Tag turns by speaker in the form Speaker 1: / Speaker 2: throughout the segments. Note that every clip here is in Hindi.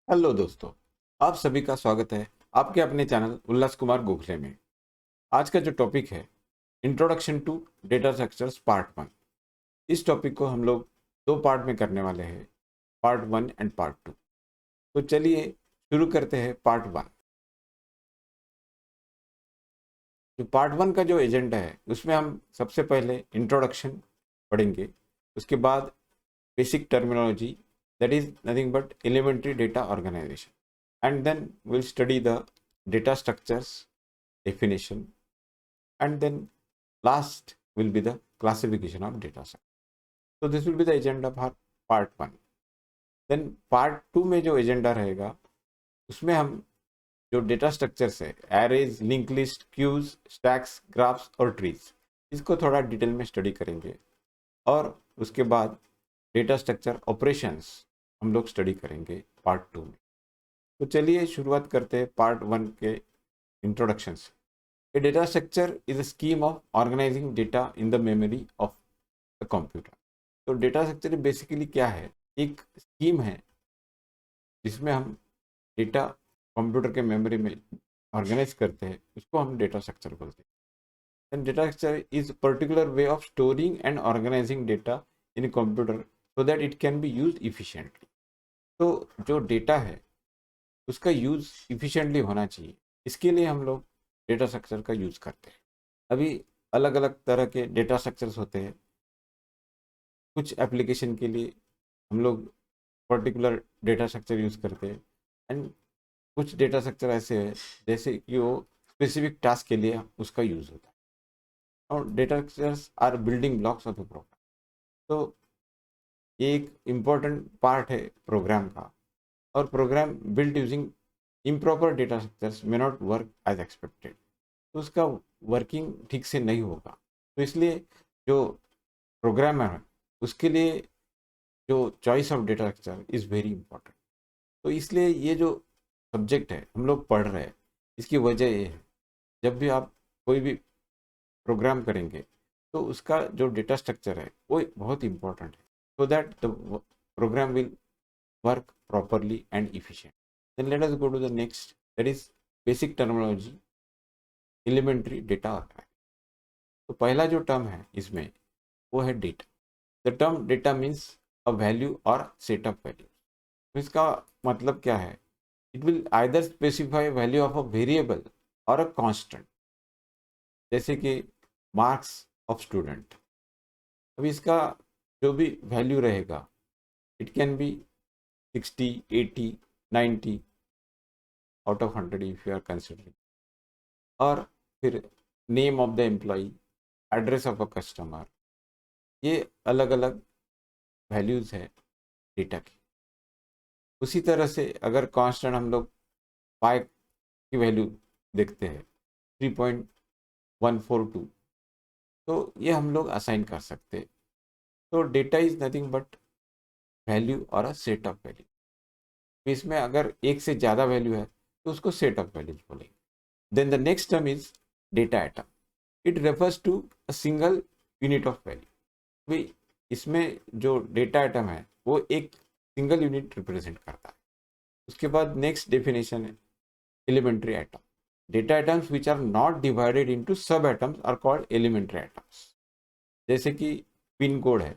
Speaker 1: हेलो दोस्तों, आप सभी का स्वागत है आपके अपने चैनल उल्लास कुमार गोखले में। आज का जो टॉपिक है introduction to data structures part 1। इस टॉपिक को हम लोग दो पार्ट में करने वाले हैं, पार्ट 1 एंड पार्ट 2। तो चलिए शुरू करते हैं पार्ट 1। जो पार्ट 1 का जो एजेंडा है उसमें हम सबसे पहले इंट्रोडक्शन पढ़ेंगे, उसके बाद basic terminology, that is nothing but elementary data organization, and then will study the data structures definition, and then last will be the classification of data set. So this will be the agenda for part 1. Then part 2 में जो एजेंडा रहेगा उसमें हम जो डेटा स्ट्रक्चर्स है, arrays, link list, queues, stacks, graphs और ट्रीज, इसको थोड़ा डिटेल में स्टडी करेंगे। और उसके बाद डेटा स्ट्रक्चर ऑपरेशंस हम लोग स्टडी करेंगे पार्ट 2 में। तो चलिए शुरुआत करते हैं पार्ट 1 के इंट्रोडक्शन से। A data structure is a scheme of organizing data in the memory of a computer. तो डेटा स्ट्रक्चर बेसिकली क्या है? एक स्कीम है जिसमें हम डेटा कंप्यूटर के मेमोरी में ऑर्गेनाइज करते हैं, उसको हम डेटा स्ट्रक्चर बोलते हैं। And data structure is particular way of storing and organizing data in computer so that it can be use efficiently. तो जो डेटा है उसका यूज इफिशिएंटली होना चाहिए, इसके लिए हम लोग डेटा स्ट्रक्चर का यूज करते हैं। अभी अलग अलग तरह के डेटा स्ट्रक्चर्स होते हैं। कुछ एप्लीकेशन के लिए हम लोग पर्टिकुलर डेटा स्ट्रक्चर यूज़ करते हैं, एंड कुछ डेटा स्ट्रक्चर ऐसे है जैसे कि वो स्पेसिफिक टास्क के लिए उसका यूज़ होता है। और data structures are building blocks of the program. तो ये एक इम्पॉर्टेंट पार्ट है प्रोग्राम का, और program build using improper data structures may not work as expected. तो उसका वर्किंग ठीक से नहीं होगा। तो इसलिए जो प्रोग्रामर है उसके लिए जो choice of data structure is very important. तो इसलिए ये जो सब्जेक्ट है हम लोग पढ़ रहे हैं, इसकी वजह ये है, जब भी आप कोई भी प्रोग्राम करेंगे तो उसका जो डेटा स्ट्रक्चर है वो बहुत इंपॉर्टेंट है, so that the program will work properly and efficient. Then let us go to the next, that is basic terminology, elementary data organization. तो पहला जो टर्म है इसमें वो है data. The term data means a value or set of value. तो इसका मतलब क्या है? It will either specify value of a variable or a constant, जैसे कि मार्क्स ऑफ स्टूडेंट। अब इसका जो भी वैल्यू रहेगा, it can be 60, 80, 90 out of 100 if you are considering. और फिर name of the employ, address of a customer, ये अलग अलग वैल्यूज़ है डेटा की। उसी तरह से अगर कांस्टेंट हम लोग पाई की वैल्यू देखते हैं 3.142, तो ये हम लोग असाइन कर सकते हैं। तो data is nothing but value और अ सेट ऑफ वैल्यू। इसमें अगर एक से ज़्यादा वैल्यू है तो उसको सेट ऑफ वैल्यूज बोलेंगे। Then the next term is data item. It refers to a single unit of value. भाई इसमें जो डेटा आइटम है वो एक सिंगल यूनिट रिप्रेजेंट करता है। उसके बाद नेक्स्ट डेफिनेशन है elementary item. Data items which are not divided into sub items are called elementary items. जैसे कि पिन कोड है,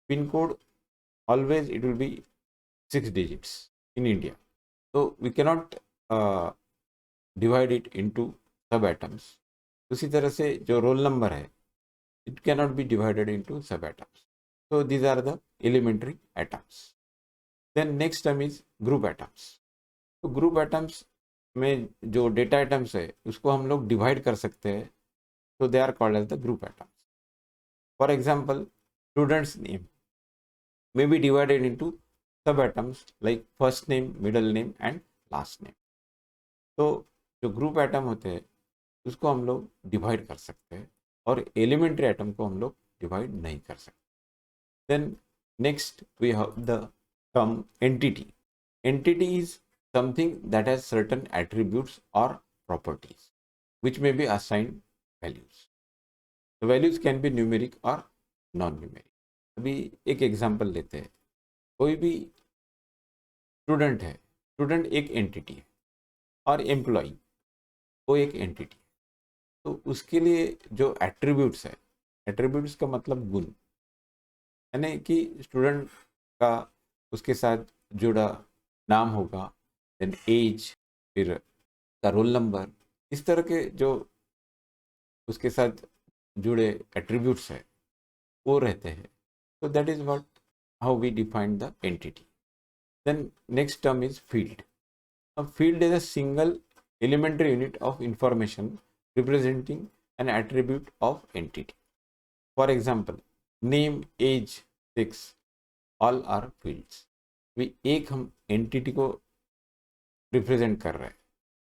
Speaker 1: pin code always it will be 6 digits in India. So we cannot divide it into sub atoms. उसी तरह से जो रोल नंबर है, it cannot be divided into sub atoms. So these are the elementary atoms. Then next term is group atoms. तो ग्रुप एटम्स में जो डेटा आइटम्स है उसको हम लोग डिवाइड कर सकते हैं, तो they are called as the group atoms. For example, students name may be divided into subatoms like first name, middle name and last name. तो जो ग्रुप एटम होते हैं उसको हम लोग डिवाइड कर सकते हैं, और एलिमेंट्री एटम को हम लोग डिवाइड नहीं कर सकते। Then next we have the term entity. Entity is something that has certain attributes और properties which may be assigned values. The values can be numeric or non numeric. अभी एक एग्जांपल लेते हैं। कोई भी स्टूडेंट है, स्टूडेंट एक एंटिटी है और एम्प्लॉय वो एक एंटिटी है। तो उसके लिए जो एट्रीब्यूट्स है, एट्रीब्यूट्स का मतलब गुण, यानी कि स्टूडेंट का उसके साथ जुड़ा नाम होगा, देन एज, फिर का रोल नंबर, इस तरह के जो उसके साथ जुड़े एट्रीब्यूट्स है वो रहते हैं। तो that is what how we define the entity. Then next term is field. A field is a single elementary unit of information representing an attribute of entity. For example, name, age, sex, all are fields. भी एक हम entity को represent कर रहे हैं,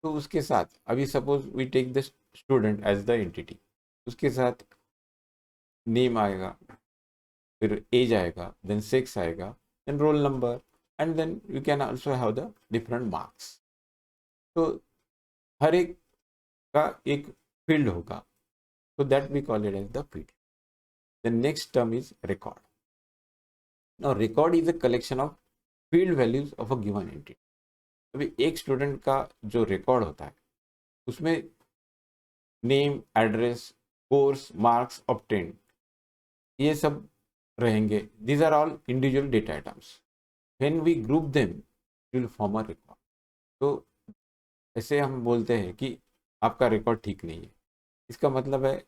Speaker 1: तो उसके साथ अभी suppose we take the student as the entity, उसके साथ name आएगा, फिर age आएगा, then sex आएगा, then roll number, and then you can also have the different marks. तो हर एक का एक फील्ड होगा, तो that we call it as the field. The next term is record. Now record is a collection of field values of a given entity. अभी एक स्टूडेंट का जो रिकॉर्ड होता है उसमें name, address, course, marks obtained, ये सब रहेंगे। These are all individual data items. When we group them will form a record. तो ऐसे हम बोलते हैं कि आपका रिकॉर्ड ठीक नहीं है, इसका मतलब है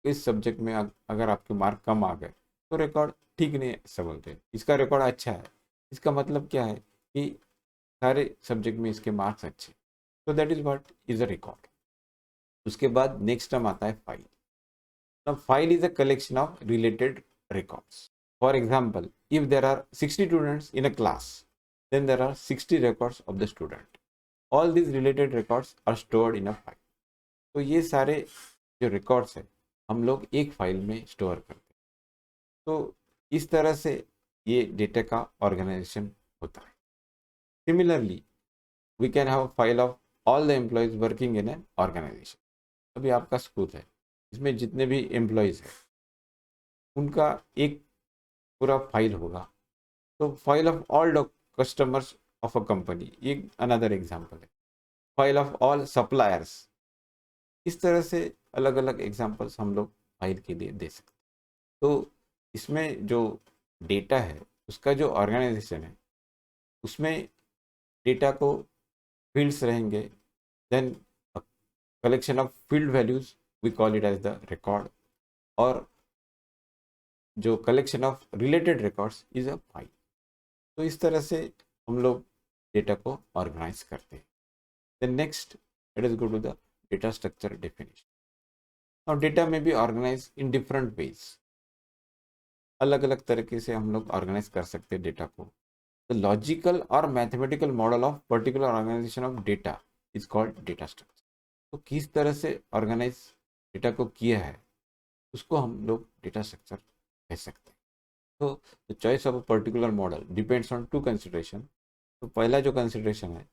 Speaker 1: इस सब्जेक्ट में अगर आपके मार्क कम आ गए तो रिकॉर्ड ठीक नहीं है ऐसा बोलते हैं। इसका रिकॉर्ड अच्छा है, इसका मतलब क्या है कि सारे सब्जेक्ट में इसके मार्क्स अच्छे। तो that is what is a record. उसके बाद नेक्स्ट टर्म आता है file. Now file is a collection of related records. For example, if there are 60 students in a class, then there are 60 records of the student. All these related records are stored in a file. तो ये सारे जो रिकॉर्ड्स है हम लोग एक फाइल में स्टोर करते हैं। तो इस तरह से ये डेटा का ऑर्गेनाइजेशन होता है। Similarly we can have file of all the employees working in an organisation. अभी आपका स्कूल है, इसमें जितने भी एम्प्लॉयज हैं उनका एक पूरा फाइल होगा। तो file of all customers of a company, ये अनदर एग्जाम्पल है। File of all suppliers. इस तरह से अलग अलग एग्जाम्पल्स हम लोग फाइल के लिए दे सकते हैं। तो इसमें जो डेटा है उसका जो ऑर्गेनाइजेशन है उसमें डेटा को फील्ड्स रहेंगे, then collection of field values we call it as the record, और जो collection of related records is a file. तो इस तरह से हम लोग डेटा को ऑर्गेनाइज करते हैं। Then next let us go to the data structure definition. Now data में be organise in different ways. अलग अलग तरीके से हम लोग ऑर्गेनाइज कर सकते हैं डेटा को। द लॉजिकल और mathematical model of particular organisation of data is called data structure. तो किस तरह से ऑर्गेनाइज डेटा को किया है उसको हम लोग डेटा स्ट्रक्चर कह सकते हैं। तो the choice of a particular model depends on two consideration. तो पहला जो कंसिडरेशन है,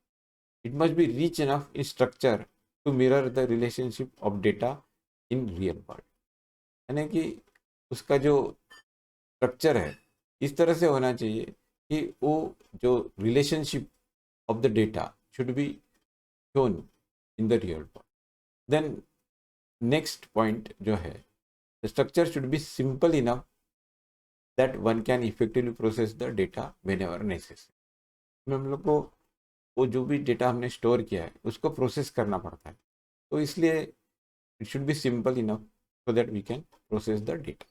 Speaker 1: it must be rich enough in structure to mirror the relationship of data in real world. यानी कि उसका जो स्ट्रक्चर है इस तरह से होना चाहिए कि वो जो relationship of the data should be shown in the real world. Then next point जो है, the structure should be simple enough that one can effectively process the data whenever necessary. हम लोग को वो जो भी डेटा हमने स्टोर किया है उसको प्रोसेस करना पड़ता है, तो इसलिए it should be simple enough so that we can process the data.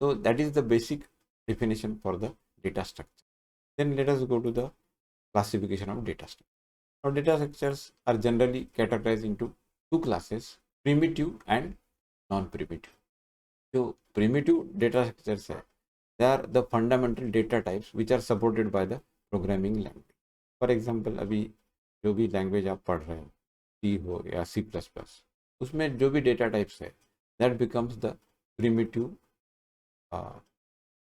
Speaker 1: So that is the basic definition for the data structure. Then let us go to the classification of data structure. Now data structures are generally categorized into two classes, primitive and non-primitive. So primitive data structures है, they are the fundamental data types which are supported by the programming language. For example अभी जो भी लैंग्वेज आप पढ़ रहे हो, C हो या C++, उसमें जो भी डेटा टाइप्स है that becomes the primitive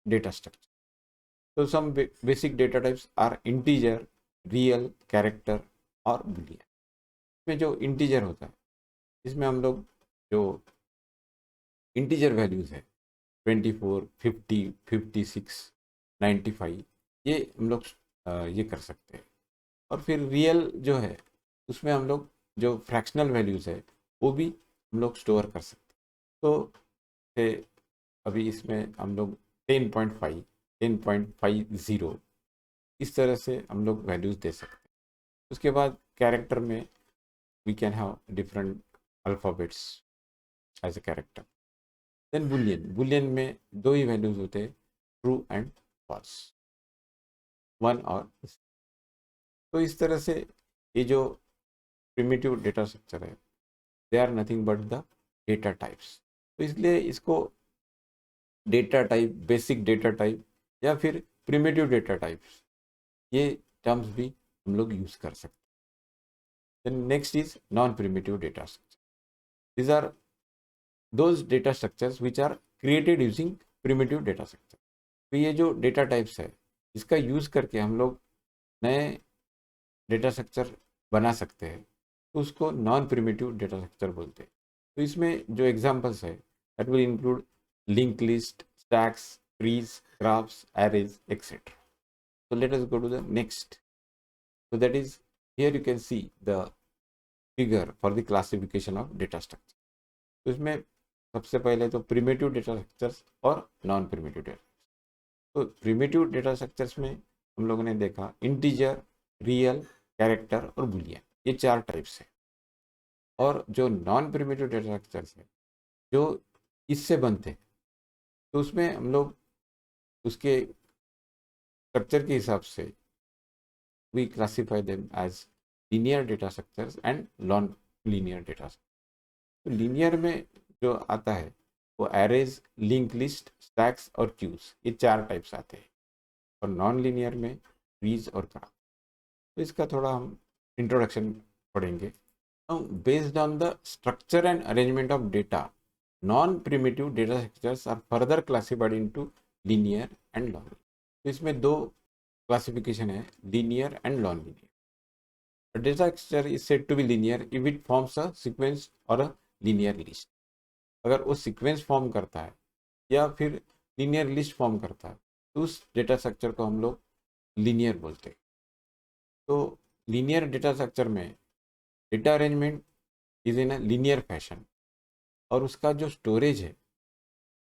Speaker 1: data structure. So some basic data types are integer, real, character और boolean. इसमें जो integer होता है इसमें हम लोग जो integer values है 24, 50, 56, 95 ये हम लोग ये कर सकते हैं। और फिर रियल जो है उसमें हम लोग जो फ्रैक्शनल वैल्यूज़ है वो भी हम लोग स्टोर कर सकते हैं। तो से अभी इसमें हम लोग 10.5 10.50 इस तरह से हम लोग वैल्यूज़ दे सकते हैं। उसके बाद कैरेक्टर में we can have different alphabets as a character. Then boolean, boolean में दो ही वैल्यूज़ होते हैं, ट्रू एंड फॉल्स, 1 और 0। तो इस तरह से ये जो प्रिमिटिव डेटा स्ट्रक्चर है they are nothing but the data types. तो इसलिए इसको data type, basic data type या फिर प्रिमिटिव डेटा टाइप्स, ये टर्म्स भी हम लोग यूज कर सकते हैं। Then next is non primitive data structure. These are those data structures which are created using primitive data structure. तो ये जो डेटा टाइप्स है इसका यूज करके हम लोग नए डेटा स्ट्रक्चर बना सकते हैं, तो उसको नॉन प्रिमिटिव डेटा स्ट्रक्चर बोलते हैं। तो इसमें जो एग्जांपल्स है that will include link list, stacks, trees, graphs, arrays, etcetera. So let us go to the next. So that is, here you can see the figure for the classification of data structure. तो इसमें सबसे पहले तो प्रिमिटिव डेटा स्ट्रक्चर्स और नॉन प्रिमिटिव डेटा। तो प्रिमिटिव डेटा स्ट्रक्चर्स में हम लोगों ने देखा इंटीजर, रियल, कैरेक्टर और बुलियन, ये 4 टाइप्स है। और जो नॉन प्रिमिटिव डेटा स्ट्रक्चर्स है जो इससे बनते हैं, तो उसमें हम लोग उसके स्ट्रक्चर के हिसाब से we classify them as linear data structures and non-linear data structures. तो linear में जो आता है वो arrays, linked list, stacks और queues, ये 4 टाइप्स आते हैं। और नॉन लीनियर में ट्रीज और ग्राफ। तो इसका थोड़ा हम इंट्रोडक्शन पढ़ेंगे। Based on the structure and arrangement of data, non primitive data structures are further classified into linear and non. तो इसमें 2 क्लासिफिकेशन है, linear and non linear. A data structure is said to be linear if it forms a sequence or a linear list. अगर वो सीक्वेंस फॉर्म करता है या फिर लीनियर लिस्ट फॉर्म करता है तो उस डेटा स्ट्रक्चर को हम लोग लीनियर बोलते हैं। तो लीनियर डेटा स्ट्रक्चर में data arrangement is in a linear fashion और उसका जो स्टोरेज है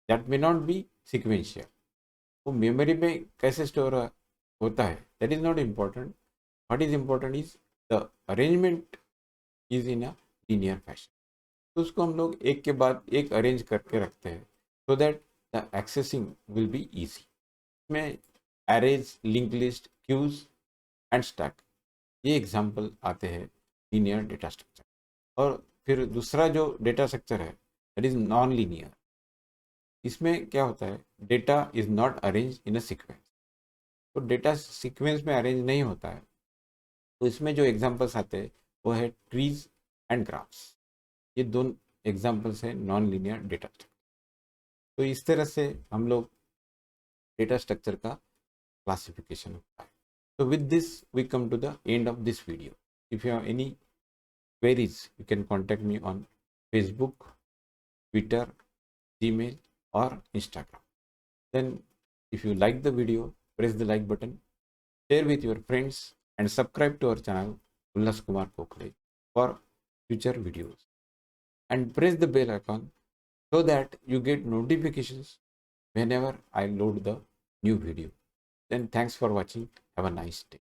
Speaker 1: that may not be sequential. वो मेमोरी में कैसे स्टोर होता है that is not important. What is important is the arrangement is in a linear fashion. तो उसको हम लोग एक के बाद एक अरेंज करके रखते हैं so that the accessing will be easy. इसमें arrays, link list, queues and stack, ये एग्जाम्पल आते हैं लीनियर डेटा स्ट्रक्चर। और फिर दूसरा जो डेटा स्ट्रक्चर है दैट इज नॉन लीनियर। इसमें क्या होता है, data is not arrange in a sequence. तो डेटा सीक्वेंस में अरेंज नहीं होता है। तो इसमें जो एग्जाम्पल्स आते हैं वो है ट्रीज एंड ग्राफ्स। ये दोनों एग्जाम्पल्स हैं नॉन लीनियर डेटा स्ट्रक्चर। तो इस तरह से हम लोग डेटा स्ट्रक्चर का क्लासिफिकेशन होता है। So with this we come to the end of this video. If you have any queries you can contact me on Facebook, Twitter, Gmail or Instagram. Then if you like the video, press the like button, share with your friends and subscribe to our channel Ullas Kumar Kokle for future videos, and press the bell icon so that you get notifications whenever I load the new video. Then thanks for watching. Have a nice day.